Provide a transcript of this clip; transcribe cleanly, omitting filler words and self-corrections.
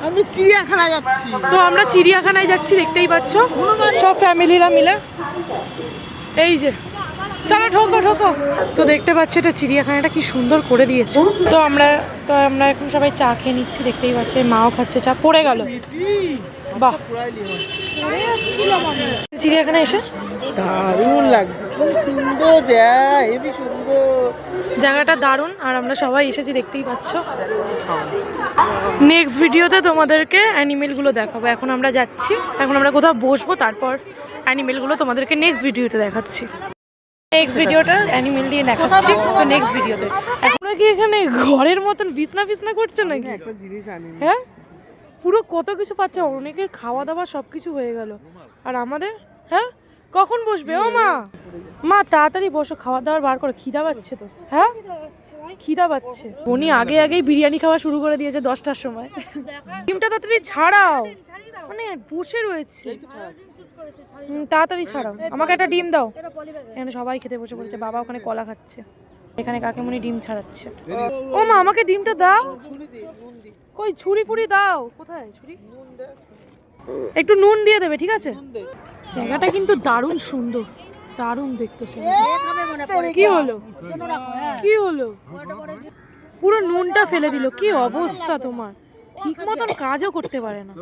আমি চিড়িয়াখানা যাচ্ছি। তো আমরা চিড়িয়াখানায় যাচ্ছি, দেখতেই পাচ্ছ সব ফ্যামিলিরা মিলে। এই যে চলো ঠোকো ঠোকো। তো দেখতে পাচ্ছ এটা চিড়িয়াখানাটা কি সুন্দর করে দিয়েছে। তো আমরা এখন সবাই চা খেয়ে নিচ্ছি, দেখতেই পাচ্ছি মাও খাচ্ছে চা। পড়ে গেল, বাহ চিড়িয়াখানা এসে দারুণ লাগছে, খুব সুন্দর জায়গা, হেবি সুন্দর জায়গাটা দারুণ। আর আমরা সবাই এসেছি, দেখতেই পাচ্ছ। নেক্সট ভিডিওতে তোমাদেরকে অ্যানিমেলগুলো দেখাবো। এখন আমরা যাচ্ছি, এখন আমরা কোথাও বসবো, তারপর অ্যানিমেলগুলো তোমাদেরকে নেক্সট ভিডিওতে দেখাচ্ছি। নেক্সট ভিডিওটা অ্যানিমেল দিয়ে দেখাচ্ছি তো নেক্সট ভিডিওতে। এখন কি এখানে ঘরের মতন বিছনা করছে নাকি? একটা জিনিস আনি। হ্যাঁ পুরো কত কিছু পাচ্ছে, অনেকের খাওয়া দাওয়া সব কিছু হয়ে গেল। আর আমাদের হ্যাঁ কখন বসবে? ও মা, মা তাড়াতাড়ি বসো, খাওয়া দাওয়ার বার করো, খিদা পাচ্ছে তো। হ্যাঁ খিদা পাচ্ছে। উনি আগেই বিরিয়ানি খাওয়া শুরু করে দিয়েছে 10টার সময়। ডিমটা তাড়াতাড়ি ছাড়াও, মানে বসে রয়েছে। তাড়াতাড়ি ছাড়াও, আমাকে একটা ডিম দাও। এখানে সবাই খেতে বসে পড়েছে, বাবা ওখানে কলা খাচ্ছে, এখানে কাকিমুনি ডিম ছাড়াচ্ছে। ও মা আমাকে ডিমটা দাও, কই ছুরি ফুরি দাও, কোথায় ছুরি? একটু নুন দিয়ে দেবে, ঠিক আছে? জায়গাটা কিন্তু দারুণ সুন্দর, দারুণ দেখতে। কি হলো কি হলো? পুরো নুনটা ফেলে দিল, কি অবস্থা তোমার, ঠিক মতন কাজও করতে পারে না।